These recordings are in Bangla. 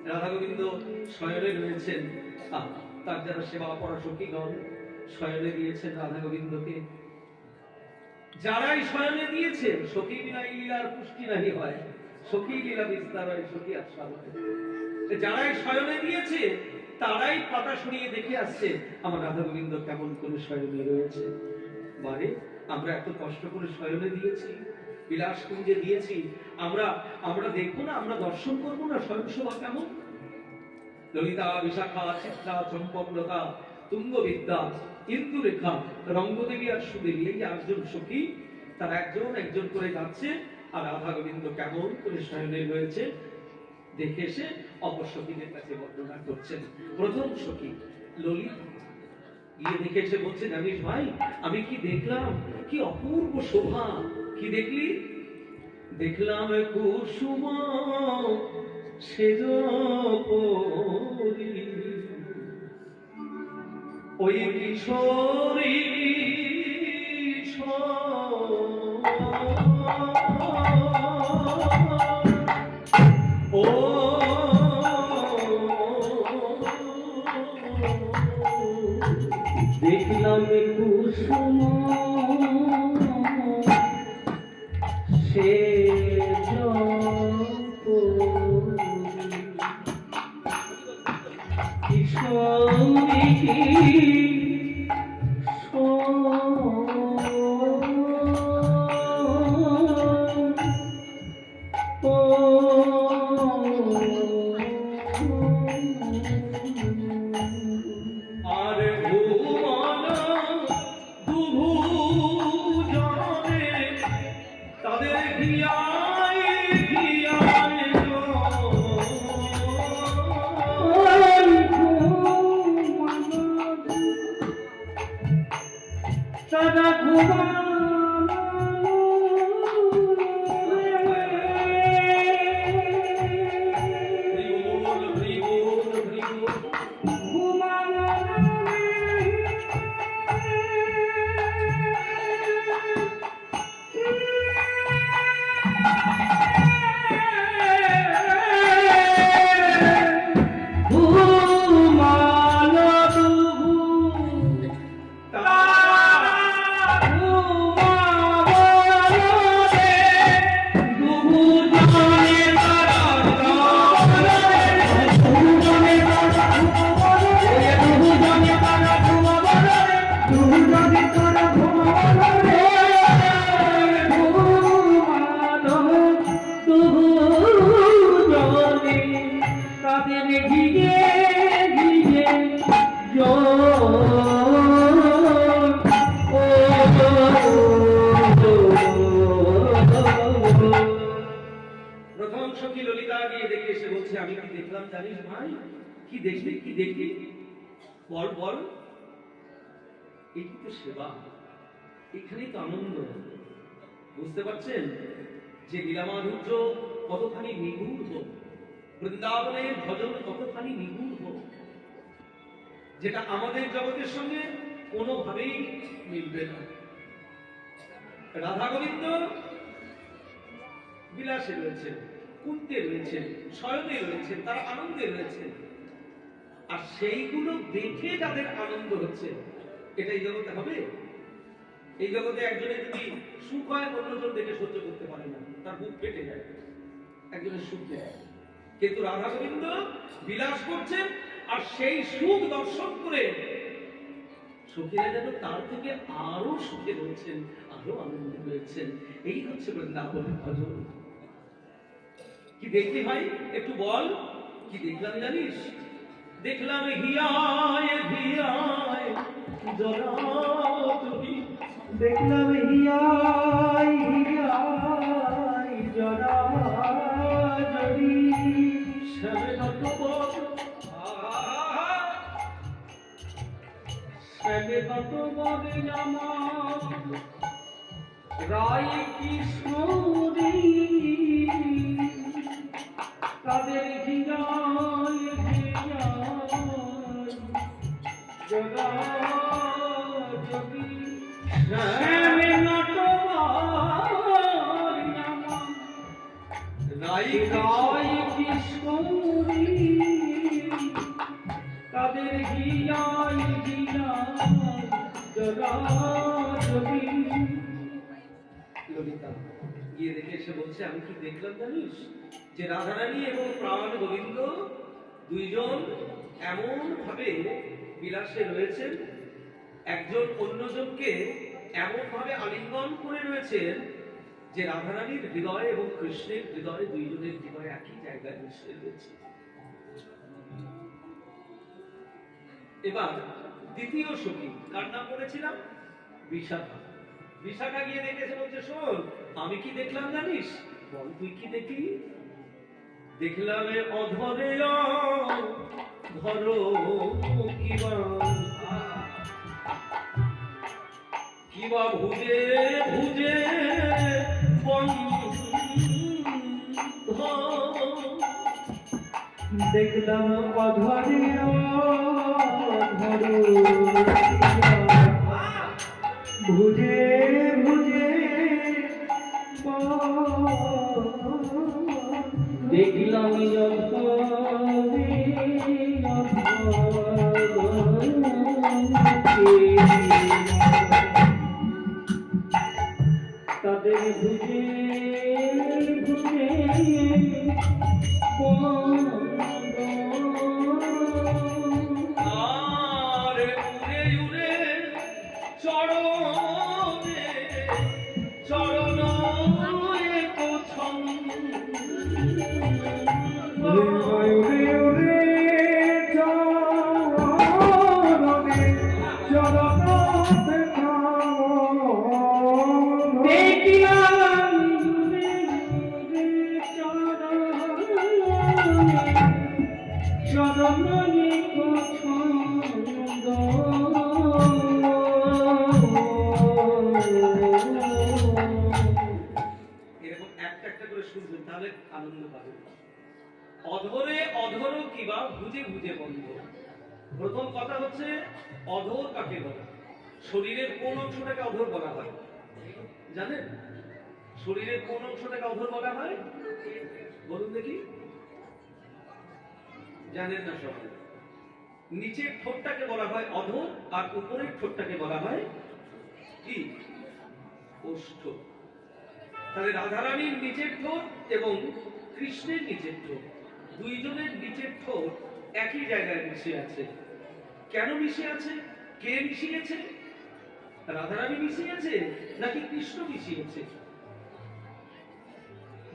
রাধা গোবিন্দ শয়নে রয়েছেন, তার যারা সেবা করা সখীগণ শয়নে দিয়েছেন রাধা গোবিন্দকে। যারাই শয়নে দিয়েছেন, সখী বিনা লীলার পুষ্টি নাহি হয়, সখী লীলা বিস্তার হয়, সখী আস্বাদ হয়। যারাই শয়নে দিয়েছে তারাই পাতা সরিয়ে দেখে আসছে আমার রাধা গোবিন্দ কেমন করে শয়নে রয়েছে। মানে আমরা এত কষ্ট করে শয়নে দিয়েছি, বিলাস কুঞ্জে দিয়েছি, আমরা দেখবো না, আমরা দর্শন করবো না স্বয়ং শোভা কেমন? ললিতা, বিশাখা, চিত্রা, চম্পকলতা, তুঙ্গবিদ্যা, ইন্দুরেখা, রঙ্গদেবী আর সুদেবী, এই আটজন সখী, তারা একজন একজন করে যাচ্ছে আর রাধা গোবিন্দ কেমন করে শয়নে রয়েছে দেখে এসে অপর সখীদের কাছে বর্ণনা করছেন। প্রথম সখী ললিতা গিয়ে দেখে এসে বলছে, জানিস ভাই আমি কি দেখলাম, কি অপূর্ব শোভা! কি দেখলি? দেখলাম কুসুম সেজ পরি, ওই কিশোরী ও দেখলাম কুসুম সেজ কিশোরী বল বল, এই তো সেবা, এখানেই তো আনন্দ। বুঝতে পারছেন যে লীলামাধুর্য কতখানি নিগূঢ়, বৃন্দাবনের ভজন কতখানি নিগূঢ়, যেটা আমাদের জগতের সঙ্গে কোনোভাবেই মিলবে না। রাধা গোবিন্দ বিলাসে রয়েছেন, কুন্তে রয়েছেন, শয়নে রয়েছেন, তারা আনন্দে রয়েছেন, আর সেইগুলো দেখে যাদের আনন্দ হচ্ছে, এটা এই জগতে হবে? এই জগতে একজনের যদি সুখ হয় অন্যজন দেখে সহ্য করতে পারে না, তার বুক ফেটে যায় একজনের সুখ দেখে। কিন্তু রাধা গোবিন্দ বিলাস করছেন আর সেই সুখ দর্শন করে সখীরা যেন তার থেকে আরো সুখে রয়েছেন, আরো আনন্দে রয়েছেন। এই হচ্ছে বৃন্দাবনের ভজন। কি দেখলি ভাই, একটু বল, কি দেখলাম জানিস? দেখলাম হিয়ায় হিয়ায় জরাজরি, দেখলাম হিয়ায় হিয়ায় জরাজরি, শ্যামে কত বলে আমার রায় কিশোরী, তাদের হিয়ায় জরাজরি, শ্যামে নটবর রায় কিশোরী, তাদের হিয়াই জরাজবি। ললিতা গিয়ে দেখে এসে বলছে, আমি কি দেখলাম জানিস, যে রাধারানী এবং প্রাণ গোবিন্দ দুইজন এমন ভাবে বিলাসে রয়েছেন, একজন অন্যজনকে এমন ভাবে আলিঙ্গন করে রয়েছেন যে রাধারানীর হৃদয় এবং কৃষ্ণের হৃদয়, দুইজনের হৃদয় একই জায়গায় মিশে রয়েছে। এবার দ্বিতীয় সখী, কার নাম বলেছিলাম? বিশাখা। বিশাখা গিয়ে দেখেছে, বলছে, শোন আমি কি দেখলাম জানিস? বল তুই কি দেখলি? দেখলাম অধরে ধরো কিবা ভুজে ভুজে দেখলাম অধরে ভুজে ভুজে দেখলাম তাদের ভুজে ভুজে আর উড়ে উড়ে চরণে চরণ আনন্দ পাবে। অধরে অধর কিবা ভুজে ভুজে বন্ধ। প্রথম কথা হচ্ছে অধর কাকে বলে? শরীরের কোন অংশটাকে অধর বলা হয় জানেন? শরীরের কোন অংশটাকে অধর বলা হয় বলুন দেখি? জানেন না সবাই? নিচের ঠোঁটটাকে বলা হয় অধর, আর উপরের ঠোঁটটাকে বলা হয় কি? ওষ্ঠ। তাহলে রাধারানীর নিচের ঠোঁট এবং কৃষ্ণের নিচের ঠোঁট, দুইজনের নিচের ঠোঁট একই জায়গায় মিশে আছে। কেন মিশে আছে? কে মিশিয়েছে? রাধারানী মিশিয়েছে নাকি কৃষ্ণ মিশিয়েছে?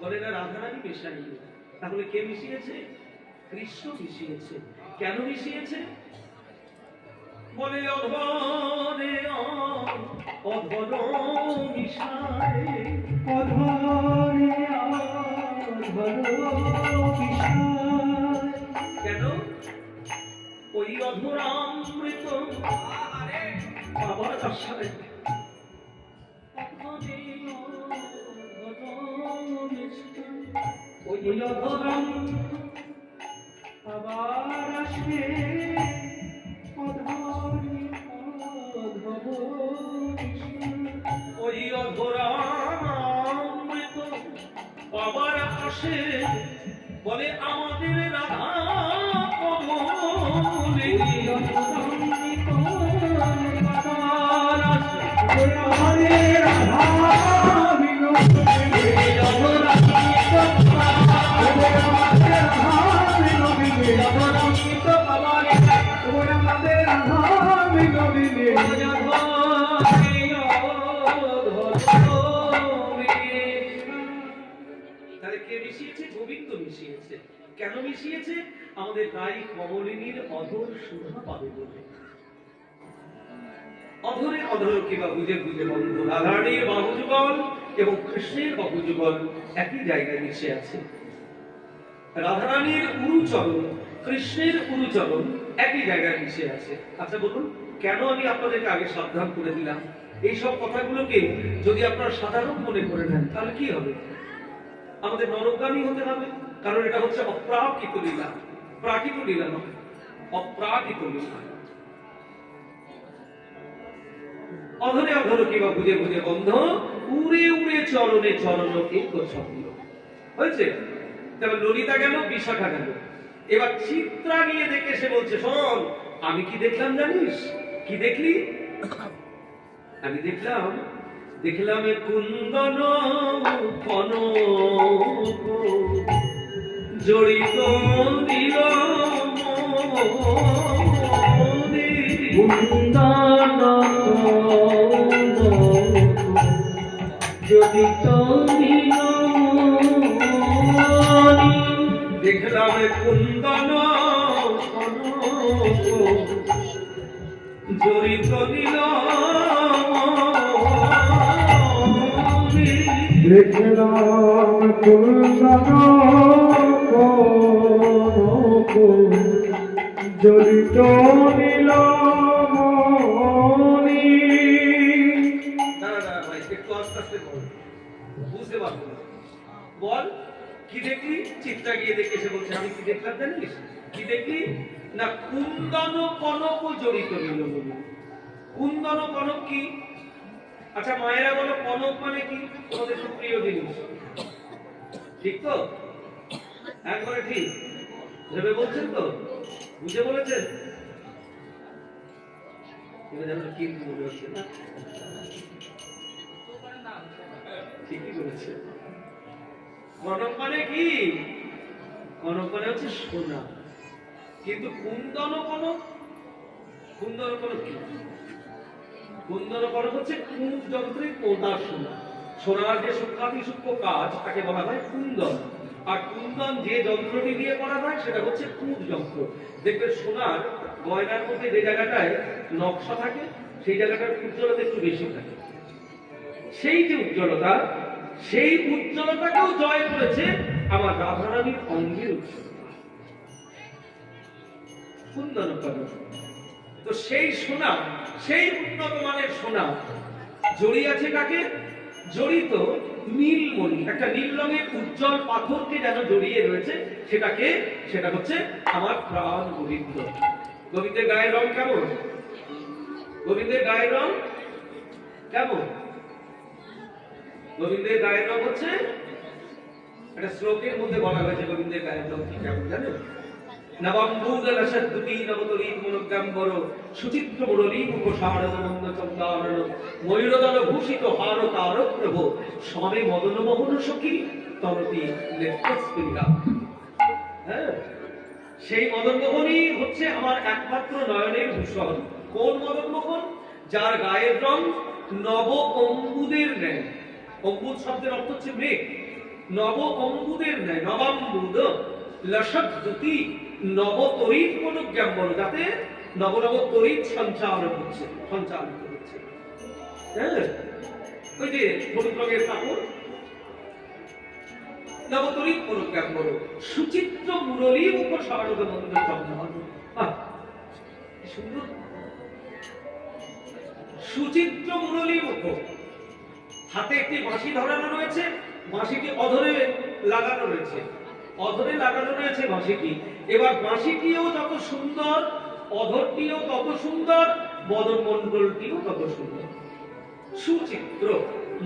বলে না রাধারানী মেশাইনি। তাহলে কে মিশিয়েছে? কৃষ্ণ মিশিয়েছে। কেন মিশিয়েছে? বলে অধরে অধর মিশায়, অধরে অধর মিশায়। কেন? ওই অধরামৃত বাবার আশায় ওই অধরাম আবার আসবে অধরে অধর ওই অধরামৃত বাবার আসে। বলে আমাদের রাধা কমলে তাহলে কে মিশিয়েছে? গোবিন্দ মিশিয়েছে। কেন মিশিয়েছে? আমাদের গাই কমলিনীর অধর সুধা পাবে বলে। অধরে অধর কিবা বুঝে বুঝে বন্ধ। রাধারানীর বাহু যুগল এবং কৃষ্ণের বাহু যুগল একই জায়গায় মিশে আছে। রাধারানীর উরুচরণ, কৃষ্ণের উরুচরণ একই জায়গায় মিশে আছে। আচ্ছা বলুন, কেন আমি আপনাদেরকে আগে সাবধান করে দিলাম? এইসব কথাগুলোকে যদি আপনারা সাধারণ মনে করে নেন তাহলে কি হবে? আমাদের নরকগামী হতে হবে, কারণ এটা হচ্ছে অপ্রাকৃত লীলা। প্রাকৃত লীলা নয়, অপ্রাকৃত লীলা। অধরে অধর কিবা বুঝে বুঝে বন্ধ, উড়ে উড়ে চরণে চরণ এক ছন্দ। হয়েছে? তবে ললিতা গেল, বিশাখা গেল। এবার চিত্রা নিয়ে দেখে সে বলছে, শোন আমি কি দেখলাম জানিস? কি দেখলি? আমি দেখলাম এ কুন্দন কনক জড়িত নীল মনে। কুন্দন যদি দেখলাম এ কুন্দন কনক জড়িত নীল দেখলাম কুন্দন কনক জড়িত নীল মনি। দাঁড়া ভাই, একটু আস্তে আস্তে বল, বুঝতে পারবো না। বল কি দেখলি? চিত্রা গিয়ে দেখে এসে বলছে, আমি কি দেখলাম জানিস? কি দেখলি না? কুন্দন কনক জড়িত নীল মনি। কুন্দন কনক কি? আচ্ছা মায়েরা বলো, কনক মানে কি? তোমাদের খুব প্রিয় জিনিস, ঠিক তো? একবারে ঠিক ভেবে বলছেন তো? বুঝে বলেছেন? এবার যেন কি মনে হচ্ছে না? ঠিকই বলেছে। কনক মানে কি? কনক মানে হচ্ছে সোনা। কিন্তু কুন্দন কনক, কুন্দন কনক কি? কুন্দন কনক হচ্ছে কুঞ্জ যন্ত্রে পোঁতা সোনা। সোনার যে সূক্ষ্মাতি সূক্ষ্ম কাজ তাকে বলা হয় কুন্দন। আর কুন্দন যে যন্ত্রটি দিয়ে করা হয় সেটা হচ্ছে কুঞ্জ যন্ত্র। দেখবে সোনার গয়নার মধ্যে যে জায়গাটায় নকশা থাকে সেই জায়গাটার উজ্জ্বলতা একটু বেশি থাকে। সেই যে উজ্জ্বলতা, সেই উজ্জ্বলতাকেও জয় করেছে আমার রাধারানীর অঙ্গের উজ্জ্বলতা, কুন্দন কনক। তো সেই সোনা, সেই উন্নত মানের সোনা জড়িয়ে আছে কাকে? জড়িত নীলমণি, একটা নীল রঙের উজ্জ্বল পাথরকে যেন জড়িয়ে রয়েছে। সেটা হচ্ছে আমার প্রাণ গোবিন্দ। গোবিন্দের গায়ের রং কেমন? গোবিন্দের গায়ের রং কেমন? গোবিন্দের গায়ের রং হচ্ছে, একটা শ্লোকের মধ্যে বলা হয়েছে গোবিন্দের গায়ের রং কি কেমন জানেন? নবম্বুদলশদ্দুতি নবতরীত মনোজ্ঞাম্বর সুচিত্র মুরলী উপসারদ মন্দ চন্দানন ময়ূরদল ভূষিত হার তারক প্রভ স্বামী মদন মোহন সখী তরতি নেত্রস্ফীরা। হ্যাঁ, সেই মদন মোহনই হচ্ছে আমার একমাত্র নয়নের ভূষণ। কোন মদন মোহন? যার গায়ের রং নব অম্বুদের ন্যায়। অম্বুদ শব্দের অর্থ হচ্ছে মেঘ। নব অম্বুদের ন্যায়, নবাম্বুদ লশদ্দুতি নবতরিত মনোজ্ঞাম্বর, যাতে নব নব তরিত সঞ্চারিত হচ্ছে। হ্যাঁ, ওই যে হলুদ রঙের কাপড়, নবতরিত মনোজ্ঞাম্বর সুচিত্র মুরলী মুখ শারদ মন্দ চন্দন। সুন্দর সুচিত্র মুরলী মুখ। হাতে একটি বাঁশি ধরানো রয়েছে, বাঁশিটি অধরে লাগানো রয়েছে, অধরে লাগানো রয়েছে বাঁশিটি। এবার বাঁশিটিও যত সুন্দর, অধরটিও তত সুন্দর, বদন মণ্ডলটিও তত সুন্দর। সুচিত্র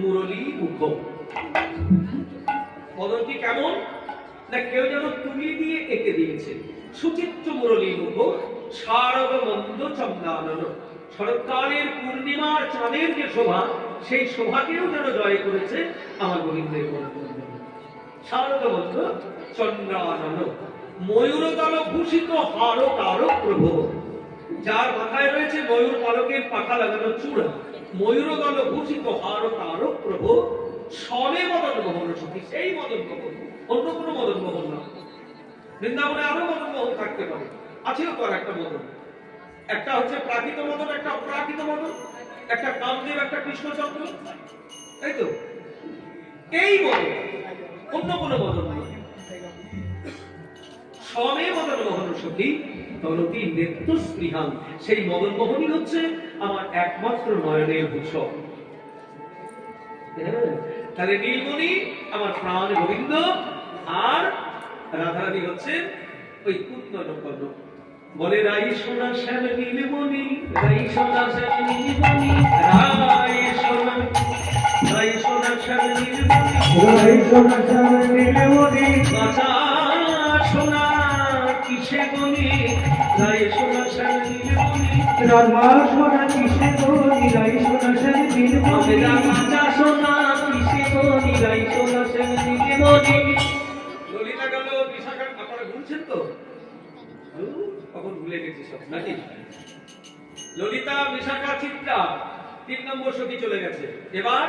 মুরলী মুখ। বদনটি কেমন না, কেউ যেন তুলি দিয়ে এঁকে দিয়েছে। সুচিত্র মুরলী মুখ শারদ মন্দ চন্দানন। শরৎকালের পূর্ণিমার চাঁদের যে শোভা, সেই শোভাকেও যেন জয় করেছে আমার গোবিন্দের বদন। শারদ মন্দ চন্দ্রানন ময়ূরদল ভূষিত হার তারক প্রভ। যার মাথায় রয়েছে ময়ূর পালকের পাখা লাগানো চূড়া। ময়ূরদল ভূষিত হার তারক প্রভ স্বরে মদন মোহন সখী। সেই মদন মোহন, অন্য কোনো মদন মোহন না। বৃন্দাবনে আরো মদন মোহন থাকতে পারে, আছেও তো আর একটা মদন। একটা হচ্ছে প্রাকৃত মদন, একটা অপ্রাকৃত মদন, একটা কামদেব, একটা কৃষ্ণচন্দ্র, তাই তো? এই মদন, অন্য কোনো মদন নয়। স্বরে মদন মোহন সখী তরতি নেত্রস্পৃহাং। সেই মদন মোহনই হচ্ছে আমার একমাত্র নয়নের ভূষণ। তাহলে নীলমণি আমার প্রাণ গোবিন্দ, আর রাধারানী হচ্ছে ওই কুন্দন কনক। বলে রাই সোনা শ্যাম নীলমণি, রাই সোনা শ্যাম নীলমণি, রাই সোনা শ্যাম নীলমণি, রাই সোনা শ্যাম নীলমণি, কাঁচা সোনা কি কিসে গনি লাই সোনা শ্যাম নীলমণি রাধা সোনা কিসে গনি লাই সোনা শ্যাম নীলমণি রাজা সোনা কিসে গনি লাই সোনা শ্যাম নীলমণি ললিতা গেল বিশাখা আপনারা শুনছেন তো কখন ভুলে গেছি সব নাকি ললিতা বিশাখা চিত্রা 3 নম্বর সখী চলে গেছে এবার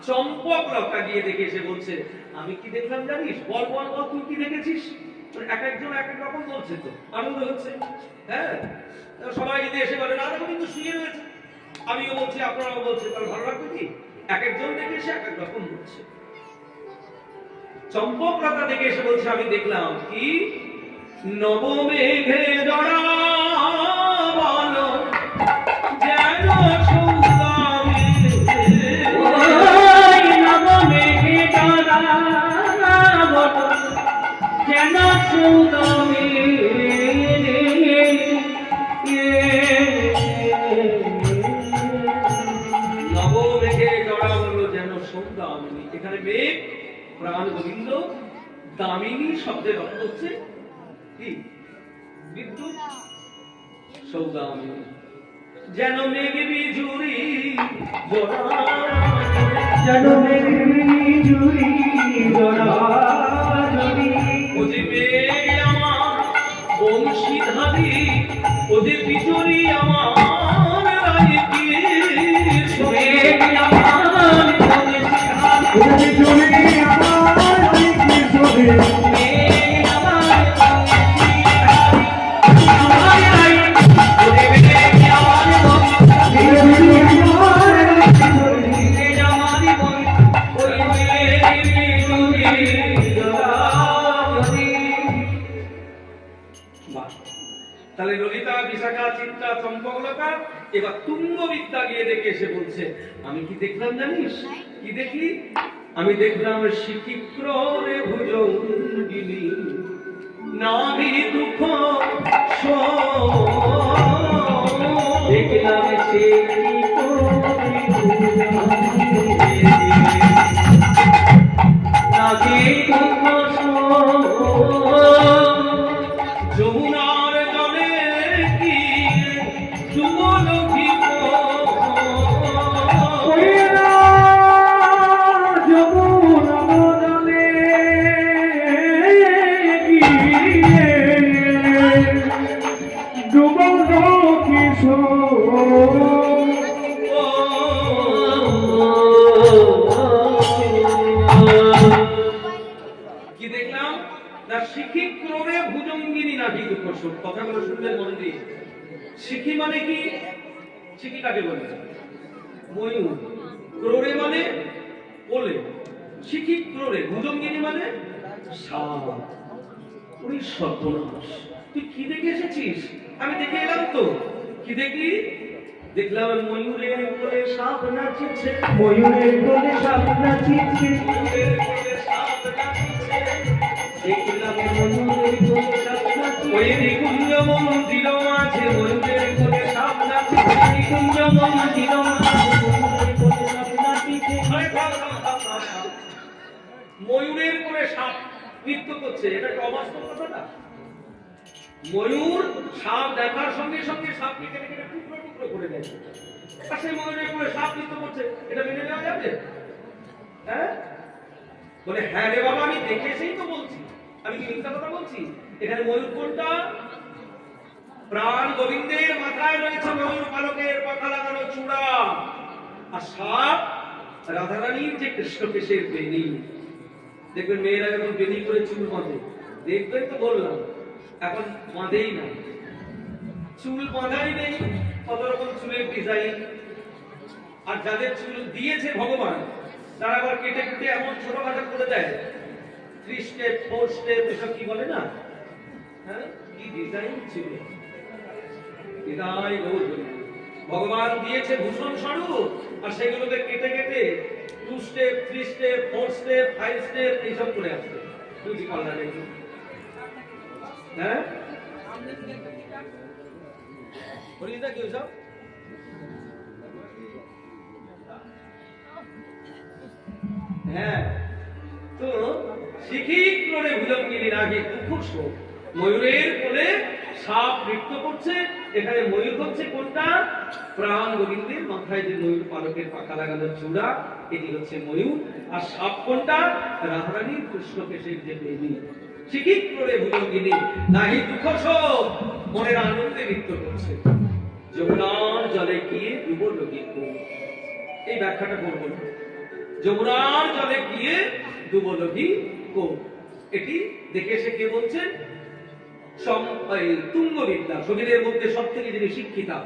চম্পক লতা গিয়ে দেখে এসে বলছে আমি কি দেখলাম জানিস বল বল বল তুই কি দেখেছিস এক একজন এক এক রকম বলছে তো আনন্দ হচ্ছে হ্যাঁ সবাই যদি এসে বলে রাধা কিন্তু শুয়ে রয়েছে আমিও বলছি আপনারাও বলছেন তাহলে ভালো লাগবে কি এক একজন দেখে এসে এক এক রকম বলছে চম্পক লতা দেখে এসে বলছে আমি দেখলাম কি নবমেঘে জড়া বলো যেন সৌদামে ওই নবমেঘে জড়া বলো যেন সৌদামে নবমেঘে জড়া বলো যেন সৌদামিনী এখানে মেঘ প্রাণ গোবিন্দ দামিনী শব্দের অর্থ হচ্ছে কি বিদ্যুৎ সৌদামিনী যেন মেঘ বিজুরি যেন মেঘ-বিজুরি জড়াজড়ি ও যে মেঘ আমার বংশীধারী ও যে বিজুরি আমার রায়কির মেঘ আমার বংশীধারী বিজুরি আমার রায়কিশোরে মেঘ আমার তাহলে ললিতা বিশাখা চিত্রা চম্পকলতা এবার তুঙ্গ বিদ্যা গিয়ে দেখে এসে বলছে আমি কি দেখলাম জানিস কি দেখলি আমি দেখলাম শিকিক্ররে ভুজঙ্গিনী নাভি দুঃখ দেখলাম সে নাভি দুঃখ যমুনার জলে কি যুবলক্ষী যমুনা বদনে গিয়ে ডুবল কিশোর কি দেখলাম না শিখি ক্রমে ভুজঙ্গিনী নাভি দুঃখ কথাগুলো শুনলে মন দিয়ে শিখি মানে কি শিখি কাকে বলে ময়ূর ক্রোড়ে মানে কোলে শিখি ক্রোড়ে ভুজঙ্গিনী মানে সাপ ওই সর্বনাশ তুই কি দেখে এসেছিস আমি দেখে এলাম তো কি দেখলি দেখলাম ময়ূরের কোলে সাপ নাচছে ময়ূরের কোলে সাপ নাচিছে ময়ূরের কোলে সাপ নাচছে দেখলাম ময়ূরের কোলে সাপ নাচিছে ওই নিকুঞ্জ মন্দির মাঝে ময়ূরের কোলে সাপ নাচছে নিকুঞ্জ মন্দির ময়ূরের কোলে সাপ নৃত্য করছে এটা কি অবাস্তব কথা না ময়ূর সাপ দেখার সঙ্গে সঙ্গে সাপকে কেটে কেটে টুকরো টুকরো করে দেয় আর সেই ময়ূরের কোলে সাপ নৃত্য করছে এটা মেনে নেওয়া যাবে হ্যাঁ বলে হ্যাঁ রে বাবা আমি দেখে এসেই তো বলছি আমি কি মিথ্যা কথা বলছি এখানে ময়ূর কোনটা প্রাণ গোবিন্দের মাথায় রয়েছে ময়ূর পালকের পাখা লাগানো চূড়া আর সাপ রাধারানীর যে কৃষ্ণকেশের বেনি দেখবেন মেয়েরা যখন বেনি করে চুল বাঁধে দেখবেন তো বললাম এখন বাঁধেই না চুল বাঁধাই নেই কত রকম চুলের ডিজাইন আর যাদের চুল দিয়েছে ভগবান তারা আবার কেটে কেটে এমন ছোটখাটো করে দেয় 3 স্টেপ 4 স্টেপ এসব কি বলে না হ্যাঁ কি ডিজাইন ছিল বিদায় গৌর ভগবান দিয়েছে ভূষণ স্বরূপ আর সেগুলোকে কেটে কেটে 2 স্টেপ 3 স্টেপ 4 স্টেপ 5 স্টেপ এইসব করে আসছে বুঝি পাল্লা নেই হ্যাঁ পরিচিতা কি ওসব হ্যাঁ তো শিখি করে ভুজঙ্গিনী নাগি দুঃখ শোক ময়ূরের কোলে সাপ নৃত্য করছে। এখানে ময়ূর হচ্ছে কোনটা? প্রাণ গোবিন্দের মাথায় যে ময়ূর পালকের পাখা লাগানো চূড়া, এটি হচ্ছে ময়ূর। আর সাপ কোনটা? রাধারানী কৃষ্ণকেশের যে দেবী, শিখিক করে ভুলঙ্গিনী, নাহি দুঃখ শোক, মনের আনন্দে নৃত্য করছে। যমুনার জলে গিয়ে ডুবো লোকে, এই ব্যাখ্যাটা করব না। যমুনার জলে গিয়ে ডুবো লোভী কো, এটি দেখে এসে কে বলছেন? তুঙ্গবিদ্যা, সখীদের মধ্যে সব থেকে যিনি শিক্ষিতা,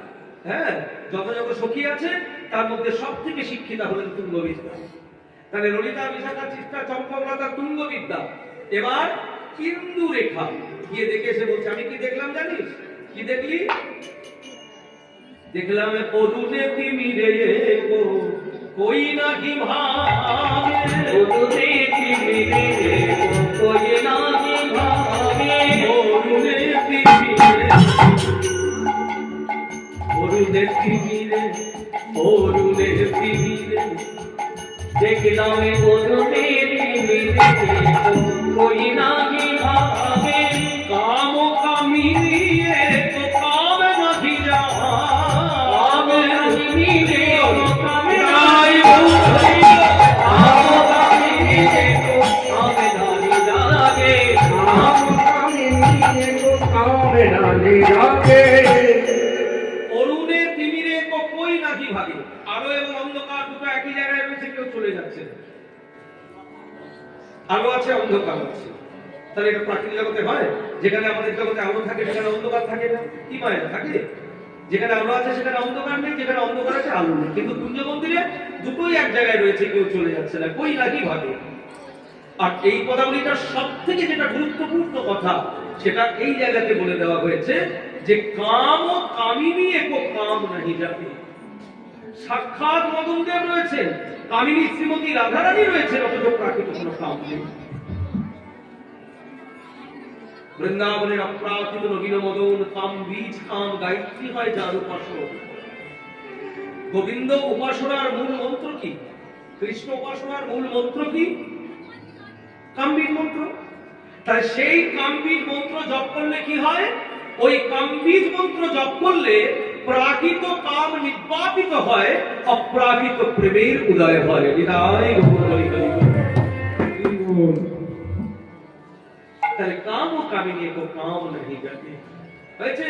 হ্যাঁ, যত যত সখী আছে তার মধ্যে সব থেকে শিক্ষিতা হলেন তুঙ্গবিদ্যা। তাহলে ললিতা, বিশাখা, চিত্রা, চম্পকলতা তুঙ্গবিদ্যা। এবার ইন্দু রেখা গিয়ে দেখে এসে বলছে, আমি কি দেখলাম জানিস? কি দেখলি? দেখলাম পদুনে তিমিরে কো कोई ना की भागे, ওরে তিমিরে কই না কি ভাবে, ওরুনে তিমিরে, ওরুনে তিমিরে, ওরুনে তিমিরে, দেখলাম ওরে তিমিরে কই না কি ভাবে, काम कामिनिए तो काम न धिया, আমি তিমিরে কামে आई অরুণে তিমিরে কই নাকি ভাগে। আলো এবং অন্ধকার দুটো একই জায়গায় রয়েছে, কেউ চলে যাচ্ছে না। আলো আছে, অন্ধকার আছে, তাহলে এটা প্রাকৃতিক জগতে হয়? যেখানে আমাদের জগতে আলো থাকে সেখানে অন্ধকার থাকে না, কি মায়া থাকে? যেখানে আলো আছে সেখানে অন্ধকার নেই, যেখানে অন্ধকার আছে আলো নেই। কিন্তু কুঞ্জ মন্দিরে দুটোই এক জায়গায় রয়েছে, কেউ চলে যাচ্ছে না, কই নাকি ভাগে। আর এই পদাবলীটার সব থেকে যেটা গুরুত্বপূর্ণ কথা, সেটা এই জায়গাতে বলে দেওয়া হয়েছে যে কাম ও কামিনী এক কাম নাহি যাবে। সাক্ষাৎ মদনদেব রয়েছেন, কামিনী শ্রীমতী রাধারানী রয়েছেন, অথচ প্রাকৃতিক কোনো কাম নেই। বৃন্দাবনের অপ্রাকৃত নবীন মদন কাম বীজ, কাম গায়ত্রী হয় যার উপাসক। গোবিন্দ উপাসনার মূল মন্ত্র কি? কৃষ্ণ উপাসনার মূল মন্ত্র কি? কামবীজ মন্ত্র। তাই সেই কামবীজ মন্ত্র জপ করলে কি হয়? ওই কামবীজ মন্ত্র জপ করলে প্রাকৃত কাম নির্বাপিত হয়, অপ্রাকৃত প্রেমের উদয় হয়। বিদায় গৌর হরি হরি বল। তাহলে কাম ও কামিনী কো কাম নাহি যাবে হয়েছে।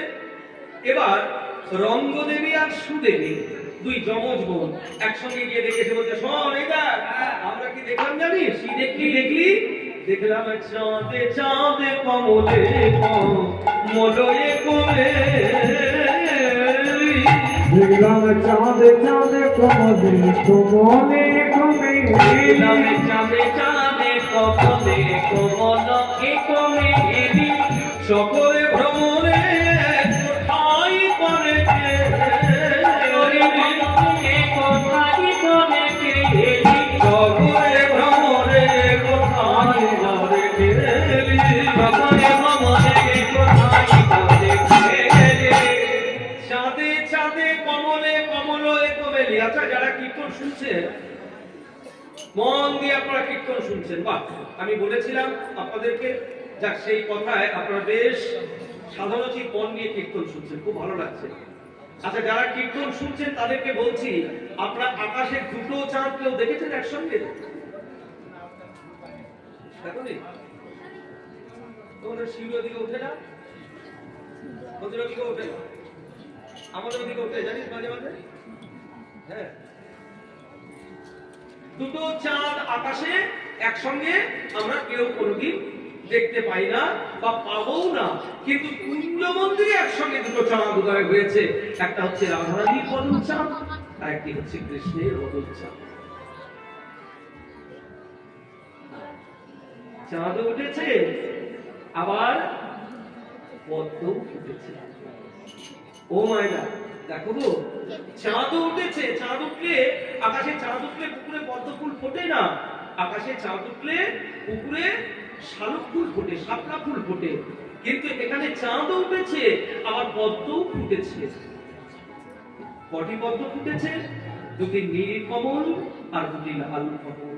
এবার রঙ্গদেবী আর সুদেবী দুই যমজ বোন একসঙ্গে গিয়ে দেখেছে, বলছে শোন এটা আমরা কি দেখলাম জানিস? কি দেখলি? দেখলাম চাঁদে চাঁদে কমলে কমলে কোলে, দেখলাম চাঁদে চাঁদে কমলে কমলে কমে, দেখলাম চাঁদে চাঁদে কমলে কমলকে কমে, সকলে ভ্রমণে কোথায় করে সকলে ভ্রমণে কোথায় করে চাঁদে চাঁদে কমলে কমলে কমেলি। আচ্ছা, যারা কীর্তন শুনছেন মন দিয়ে আপনারা কীর্তন শুনছেন, বাহ, আমি বলেছিলাম আপনাদেরকে, যাক সেই কথায় আপনারা বেশ সাধারণত মন নিয়ে কীর্তন শুনছেন, খুব ভালো লাগছে। আচ্ছা, যারা কীর্তন শুনছেন তাদেরকে বলছি, আপনারা আকাশে দুটো চাঁদ কেউ দেখেছেন একসঙ্গে? দেখোনি? তোমাদের শিউরের দিকে ওঠে না, ওদের দিকে ওঠে, আমাদের দিকে ওঠে, জানিস মাঝে মাঝে? হ্যাঁ, দুটো চাঁদ আকাশে একসঙ্গে আমরা কেউ কোনোদিন দেখতে পাই না বা পাবো না। কিন্তু কুঞ্জ মন্দিরে একসঙ্গে দুটো চাঁদ উদয় হয়েছে, একটা হচ্ছে রাধারানীর বদল চাঁদ, আর একটি হচ্ছে কৃষ্ণের বদল চাঁদ। চাঁদ উঠেছে, আবার পদ্ম উঠেছে। ও মায়না, দেখো গো, চাঁদ উঠেছে। চাঁদ উঠলে আকাশে, চাঁদ উঠলে পুকুরে পদ্ম ফুল ফোটে না, আকাশে চাঁদ উঠলে পুকুরে শালুক ফুল ফোটে, শাপলা ফুল ফোটে। কিন্তু এখানে চাঁদ উঠেছে, আবার পদ্ম ফুটেছে। কটি পদ্ম ফুটেছে? দুটি নীল কমল আর দুটি লাল কমল।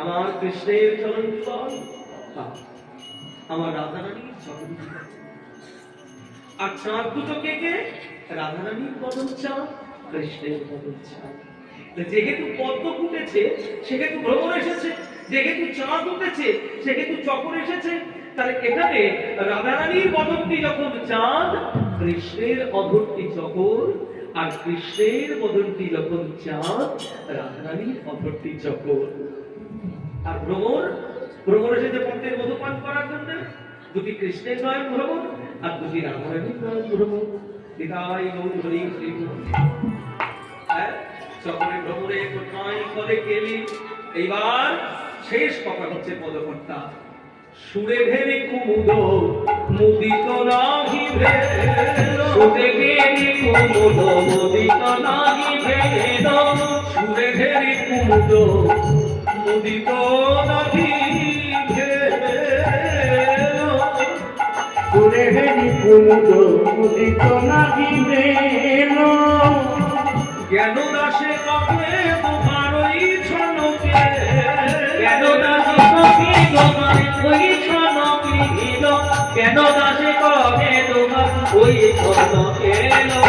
আমার কৃষ্ণের চরণ আমার রাধারানীর চরণ। আর চাঁদ দুটো কে কে? রাধারানীর বদন চাঁদ, কৃষ্ণের বদন চাঁদ। যেহেতু পদ্ম ফুটেছে সেহেতু ভ্রমর এসেছে, যেহেতু চাঁদ উঠেছে সেহেতু চকর এসেছে। তাহলে এখানে রাধারানীর বদনটি যখন চাঁদ, কৃষ্ণের অধরটি চকর, আর কৃষ্ণের বদনটি যখন চাঁদ, রাধারানীর অধরটি চকর। আর ভ্রমর, ভ্রমর এসেছে পদ্মের মধু পান করার জন্য। দুটি কৃষ্ণের নয়ন ভ্রমর আর দুটি রাধারানীর নয়ন ভ্রমর। বিদায় গৌর হরি শ্রী সকলে ভ্রমরে কোথায় করে গেলি। এইবার শেষ কথা হচ্ছে পদকর্তা। সুরে ভেরি কুমুদ মুদিত নাহি ভেদ, সুরে ভেরি কুমুদ মুদিত নাহি ভেদ, সুরে ভেরি কুমুদ মুদিত নাহি ভেদ, সুরে ভেরি কুমুদ মুদিত নাহি ভেদ। জ্ঞান দাসে কবে তোমার ওই ছনকে, কেন দাসে কবে তোমার ওই ছনকে এলো, কেন দাসে কবে তোমার ওই ছনকে এলো।